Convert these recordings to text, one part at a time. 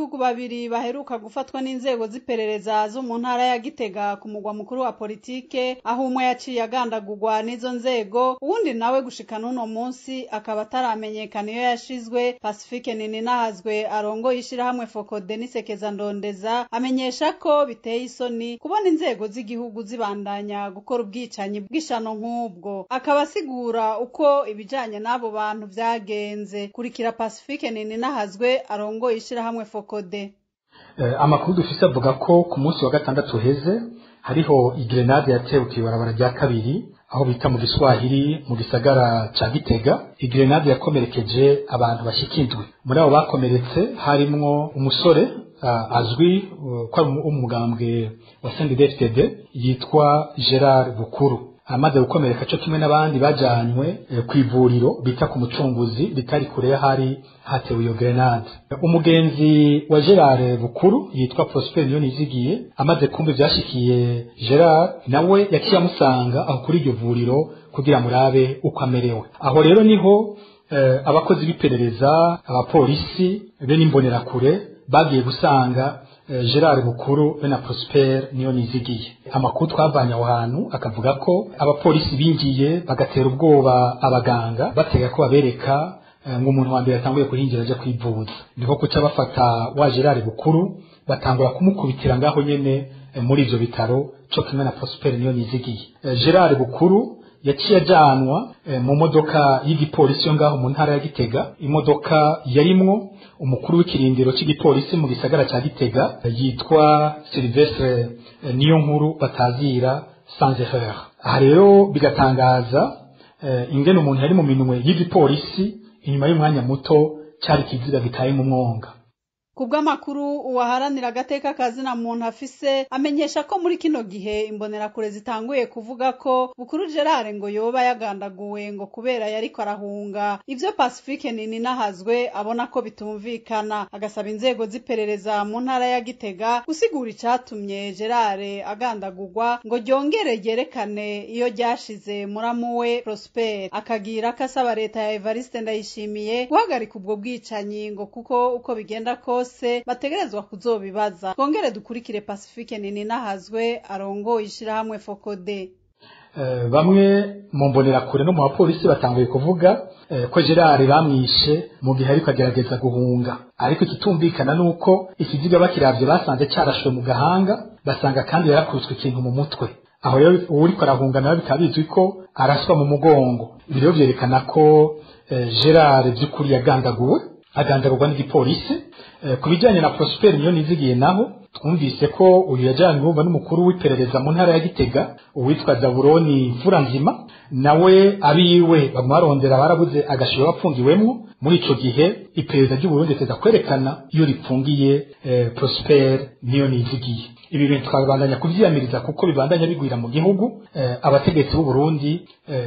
abanyagihugu babiri baheruka gufatwa n'inzego z'iperereza zo mu ntara ya Gitega ku mugwa mukuru wa politike, aho umwe yaciye agandagurwa n'izo nzego, uwundi nawe gushika n'uno munsi akaba ataramenyekana iyo yashizwe. Pacifique Nininahazwe arongoye ishirahamwe Fokode n'isekeza ndondeza amenyesha ko biteye isoni kubona inzego z'igihugu zibandanya gukora ubwicanyi bw'ishano nk'ubwo, akaba asigura uko ibijanye n'abo bantu vyagenze. Kurikira Pacifique Nininahazwe arongoye ishirahamwe Fokode. Amakuru dufise avuga ko ku munsi wa gatandatu heze hariho igrenade yatewe kw'ibarabara rya kabiri aho bita mu Giswahili mu gisagara ca Gitega. Igrenade yakomerekeje abantu bashikindwe. Muri abo bakomeretse harimwo umusore azwi ko umugambwe wa CNDD-FDD yitwa Gerard Bukuru. Amaze gukomereka cyo kimwe n'abandi bajanywe kw'ivuriro bita ku Mucunguzi bitari kure y'ahari hatewe iyo grenade. Umugenzi wa Gerard Bukuru yitwa Prosper Niyonizigiye amaze kumva byashikiye Gerard, nawe yaciye amusanga aho kuri iryo vuriro kugira murabe uko amerewe. Aho rero niho abakozi b'iperereza, abapolisi be n'imbonerakure bagiye gusanga Gerard Bukuru be na Prosper Niyonizigiye. Amakuru twavanye aho hantu akavuga ko abapolisi binjiye bagatera ubwoba abaganga batega ko babereka ngo umuntu wa mbere yatanguye kuhinjira aje kwivuza. Niko kuca bafata wa Gerard Bukuru batangura kumukubitira ngaho nyene muri ivyo bitaro cyo kimwe na Prosper Niyonizigiye. Gerard Bukuru yaciye ajanwa mu modoka y'igipolisi yo ngaho mu ntara ya Gitega. Imodoka yarimwo umukuru w'ikirindiro cy'igipolisi mu gisagara ca Gitega yitwa Sylvestre Niyonkuru batazira sans erreur. Aha rero bigatangaza ingene umuntu yari mu minwe y'igipolisi inyuma y'umwanya muto cari kiziga gitaye mu mwonga. Kubw'amakuru uwaharanira agateka kazina muntu afise amenyesha ko muri kino gihe imbonerakure zitanguye kuvuga ko Bukuru Gerard ngo yoba yagandaguwe ngo kubera yariko arahunga. Ivyo Pacifique Nininahazwe abona ko bitumvikana, agasaba inzego z'iperereza mu ntara ya Gitega gusigura icatumye Gerard agandagurwa ngo ryongere ryerekane iyo ryashize muramuwe Prosper. Akagira kasaba leta ya Evariste Ndayishimiye guhagarika ubwo bwicanyi ngo kuko uko bigenda ko bategerezwa kuzobibaza. Kongere dukurikire Pacifique Nininahazwe arongoye ishirahamwe Fokode. Bamwe mu mbonerakure no mu bapolisi batanguye kuvuga ko Gerard bamwishe mu gihe ariko agerageza guhunga, ariko ikitumvikana nuko ikiziga bakiravye basanze carashwe mu gahanga, basanga kandi yarakubiswe ikintu mu mutwe. Aho rero uriko arahunga nawe bikabizwi ko araswa mu mugongo. Ibiro vyerekana ko Gerard by'ukuri agandagurwa n'igipolisi. Ku bijyanye na Prosper Niyonizigiye naho twumvise ko uyu yajanywe n'umukuru w'iperereza mu ntara ya Gitega uwitwa Zaburoni Mfuranzima, nawe abiwe bamarondera barabuze agashiro bapfungiwemwo. Muri ico gihe iperereza ry'u Burundi teza kwerekana iyo ripfungiye Prosper Niyonizigiye. Ibi bintu twabandanya kuvyiyamiriza kuko bibandanya bigwira mu gihugu. Abategetsi b'u Burundi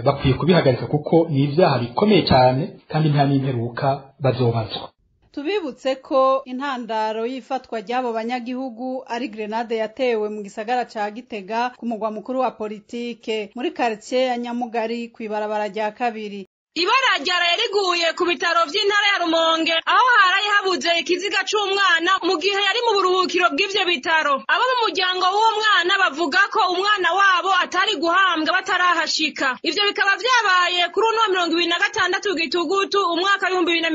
bakwiye kubihagarika kuko ni ivyaha bikomeye cyane kandi nta n'imperuka bazobazwa. Tubibutse ko intandaro y'ifatwa ry'abo banyagihugu ari grenade yatewe mu gisagara ca Gitega ku mugwa mukuru wa politike muri quartier ya Nyamugari kw'ibarabara rya kabiri. Ibara ryaraye riguye ku bitaro vy'intara ya Rumonge aho haraye habuze ikiziga c'umwana mu gihe yari mu buruhukiro bw'ivyo bitaro. Abo mu muryango w'uwo mwana bavuga ko umwana wabo atari guhambwa batarahashika. Ivyo bikaba vyabaye kuri uno 2026 Gitugutu umwaka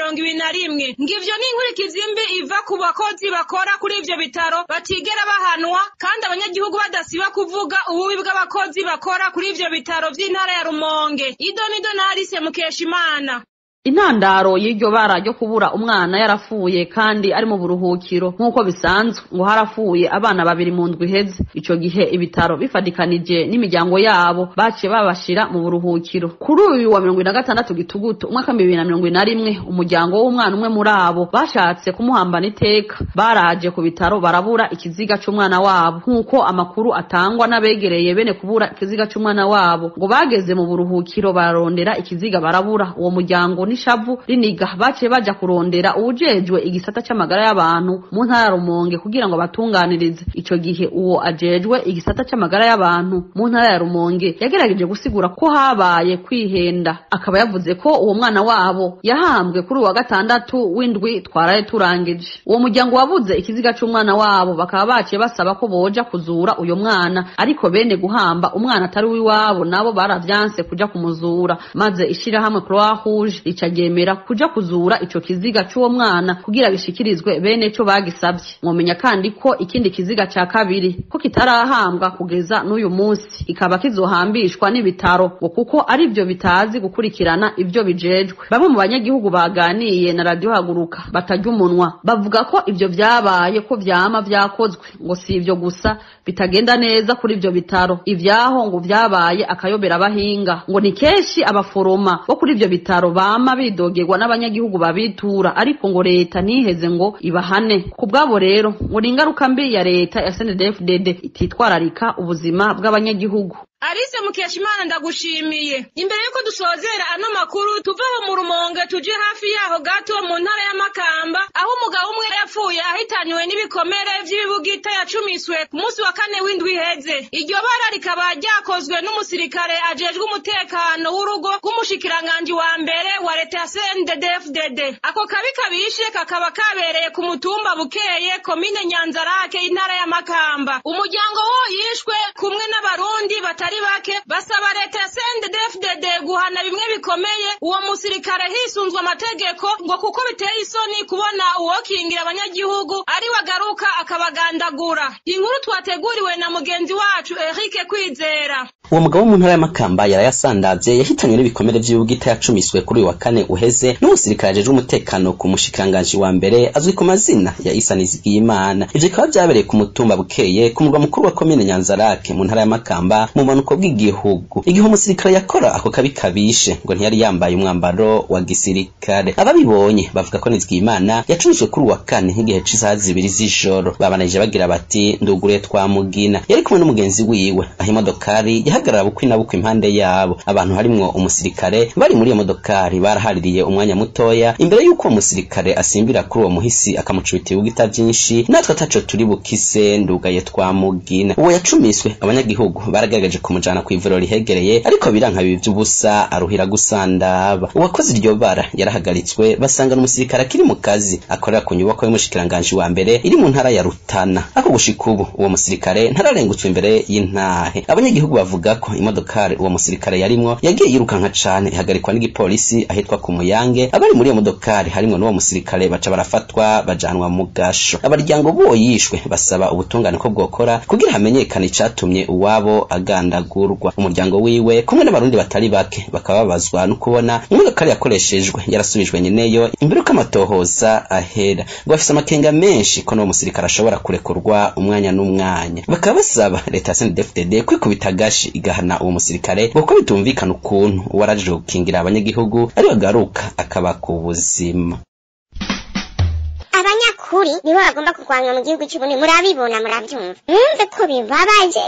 2021. Ngivyo ni inkurikizi mbi iva ku bakozi bakora kuri ivyo bitaro batigera bahanwa, kandi abanyagihugu badasiba kuvuga ububi bw'abakozi bakora kuri ivyo bitaro vy'intara ya Rumonge. Idonido narise Mukeshimana. Intandaro y'iryo bara ryo kubura umwana yarapfuye kandi ari mu buruhukiro nk'uko bisanzwe ngo harapfuye abana babiri mu ndwi iheze. Ico gihe ibitaro bifadikanije n'imiryango yabo baciye babashira mu buruhukiro. Kuri uyu wa 26 Gitugutu umwaka 2021 umuryango w'umwana umwe muri abo bashatse kumuhambana iteka baraje ku bitaro barabura ikiziga c'umwana wabo. Nk'uko amakuru atangwa n'abegereye bene kubura ikiziga c'umwana wabo ngo bageze mu buruhukiro bararondera ikiziga barabura. Uwo muryango n'ishavu riniga baciye baja kurondera uwujejwe igisata c'amagara y'abantu mu ntara ya Rumonge kugira ngo batunganirize. Ico gihe uwo ajejwe igisata c'amagara y'abantu mu ntara ya Rumonge yagerageje gusigura ko habaye kwihenda, akaba yavuze ko uwo mwana wabo yahambwe kuri uwa gatandatu w'indwi twaraye turangije. Uwo muryango wabuze ikiziga c'umwana wabo bakaba baciye basaba ko boja kuzura uyo mwana, ariko bene guhamba umwana atari w'iwabo nabo baravyanse kuja kumuzura, maze ishirahamwe Croix Rouge ricagemera kuja kuzura ico kiziga c'uwo mwana kugira gishikirizwe bene co bagisabye. Mwomenya kandi ko ikindi kiziga ca kabiri ko kitarahambwa kugeza n'uyu munsi ikaba kizohambishwa n'ibitaro ngo kuko ari byo bitazi gukurikirana ibyo bijejwe. Bamwe mu banyagihugu baganiye na Radio Haguruka batarya umunwa bavuga ko ivyo vyabaye ko vyama vyakozwe, ngo si ivyo gusa bitagenda neza kuri ivyo bitaro, ivyaho ngo vyabaye akayobera abahinga, ngo ni kenshi abaforoma bo kuri ivyo bitaro bama bidogerwa n'abanyagihugu babitura, ariko ngo leta ntiheze ngo ibahane. Ku bwabo rero ngo ni ingaruka mbi ya leta ya CNDD-FDD ititwararika ubuzima bw'abanyagihugu. Alice Mukeshimana ndagushimiye. Imbere yuko dusozera ano makuru tuva mu Rumonge tuje hafi yaho gato mu ntara ya Makamba aho umugabo umwe yapfuye ahitanywe n'ibikomere vy'ibibugita yacumiswe ku munsi wa kane w'indwi heze. Iryo bara rikaba ryakozwe n'umusirikare ajejwe umutekano w'urugo rw'umushikiranganje wa mbere wa leta ya CNDD-FDD. Ako kabi kabishe kakaba kabereye ku mutumba Bukeye komine Nyanzarake intara ya Makamba. Umuryango wo yishwe kumwe n'abarundi batari bake basaba leta ya CNDD-FDD guhana bimwe bikomeye uwo musirikare hisunzwe amategeko ngo kuko biteye isoni kubona uwokingira abanyagihugu ari wagaruka akabagandagura. Inkuru twateguriwe na mugenzi wacu Eric Kwizera. Uwo mugabo mu ntara ya Makamba yarayasandavye yahitanywe n'ibikomere vy'ubugita yacumiswe kuri uyu wa kane uheze n'umusirikare ajejwe umutekano ku mushikiranganje wa mbere azwi ku mazina ya Isa Nizigiyimana. Ivyo bikaba vyabereye ku mutumba Bukeye ku murwa mukuru wa komine Nyanzarake mu ntara ya Makamba mu manuko bw'igihugu. Igihe umusirikare yakora ako kabi kabishe ngo ntiyari yambaye umwambaro wa gisirikare. Ababibonye bavuga ko Nizigiyimana yacumiswe kuri uwa kane nk'igihe c'isaha 2 z'ijoro. Babanije bagira bati ndugure twamugina. Yari kumwe n'umugenzi wiwe aho imodokari yahagarara bukwi na bukwi impande yabo. Abantu harimwo umusirikare bari muri iyo modokari barahaririye umwanya mutoya imbere yuko umusirikare asimbira kuri uwo muhisi akamucubita ibugita vyinshi. Natwe ataco turi bukise ndugaye twamugina. Uwo yacumiswe abanyagihugu baragerageje kumujana kw'ivuriro rihegereye ariko biranka bibi vy'ubusa aruhira gusandaba. Uwakoze iryo bara yarahagaritswe basanga n'umusirikare akiri mu kazi akorera ku nyubako y'umushikiranganje wa mbere iri mu ntara ya Rutana. Ako gushika ubu uwo musirikare ntararengutswe imbere y'intahe. Abanyagihugu bavuga ko imodokari uwo musirikare yarimwo yagiye yirukanka cane ihagarikwa n'igipolisi ahitwa ku Muyange. Abari muri iyo modokari harimwo n'uwo musirikare baca barafatwa bajanwa mu gasho. Abaryango bo yishwe basaba ubutungane ko bwokora kugira hamenyekane icatumye uwabo agandagurwa. Umuryango wiwe kumwe n'abarundi batari bake bakaba babazwa no kubona imodokari yakoreshejwe yarasubijwe nyeneyo imbere uko amatohoza ahera. Ngo bafise amakenga menshi ko n'uwo musirikare ashobora kurekurwa umwanya n'umwanya. Bakaba basaba leta ya CNDD-FDD kwikubita gashi igahana uwo musirikare kuko bitumvikana ukuntu waraje gukingira abanyagihugu ari wagaruka akaba ku buzima. Abanyakuri nibo bagomba kurwanywa mu gihugu cy'Uburundi, murabibona murabyumva. Mwumve ko birababaje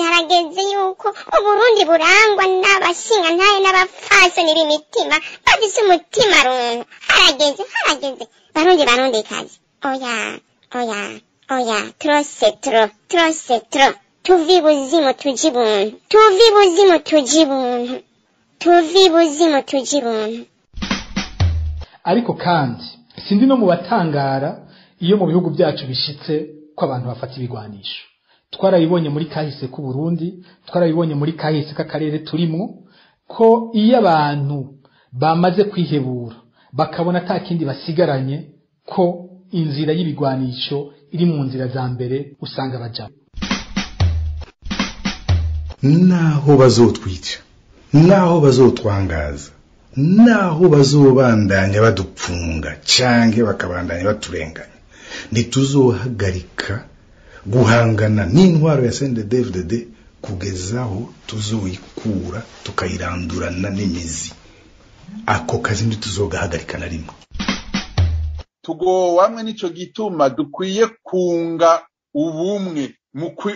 harageze yuko Uburundi burangwa n'abashinga ntaye n'abafasoni b'imitima bafise umutima runtu. Harageze barundi kazi. Oya trop c'est trop. Tuvi buzimu tujibuntu. Ariko kandi sindi no mu batangara iyo mu bihugu byacu bishitse ko abantu bafata ibigwanisho. Twarabibonye muri kahise ku Burundi, twarabibonye muri kahise k'akarere turimo ko iyo abantu bamaze kwihebura bakabona atakindi basigaranye ko inzira y'ibigwanisho iri mu nzira za mbere usanga baja. Naho bazotwica, naho bazotwangaza, naho bazobandanya badupfunga canke bakabandanya baturenganya, ntituzohagarika guhangana n'intwaro ya CNDD-FDD kugezaho tuzoyikura tukayirandurana n'imizi. Ako kazi ntituzogahagarika na rimwe. Tugowamwe nico gituma dukwiye kunga ubumwe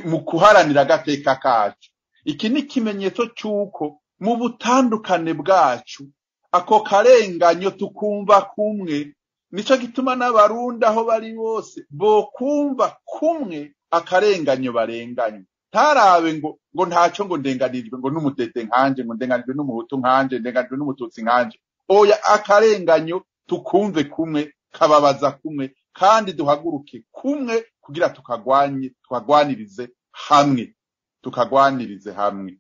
mu kuharanira agateka kacu. Iki ni kimenyetso cyuko mu butandukane bwacu ako karenganyo tukumva kumwe. Nico gituma n'abarundi aho bari bose bokumva kumwe akarenganyo barenganye. Ntarabe ngo ntaco ngo ndenganirijwe ngo n'umutete nkanje, ngo ndenganijwe n'umuhutu nkanje, ndenganijwe n'umututsi nkanje. Oya, akarenganyo tukumve kumwe, kababaza kumwe, kandi duhaguruke kumwe kugira tukagwanirize hamwe.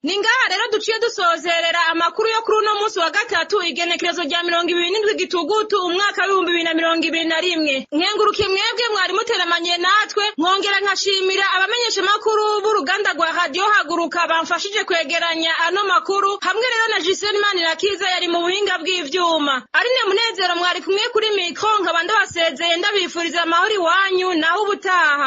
Ningaha rero duciye dusozerera amakuru yo kuri uno munsi wa gatatu igenekerezo rya 27 Gitugutu umwaka wa 2021. Nkenguruke mwebwe mwari muteramanye natwe, nkongera nkashimira abamenyesha makuru b'uruganda rwa Radio Haguruka bamfashije kwegeranya ano makuru, hamwe rero na Giselle Manirakiza yari mu buhinga bw'ivyuma. Arine Munezero mwari kumwe kuri mikro, nkabanda basezeye ndabifuriza amahoro iwanyu naho ubutaha.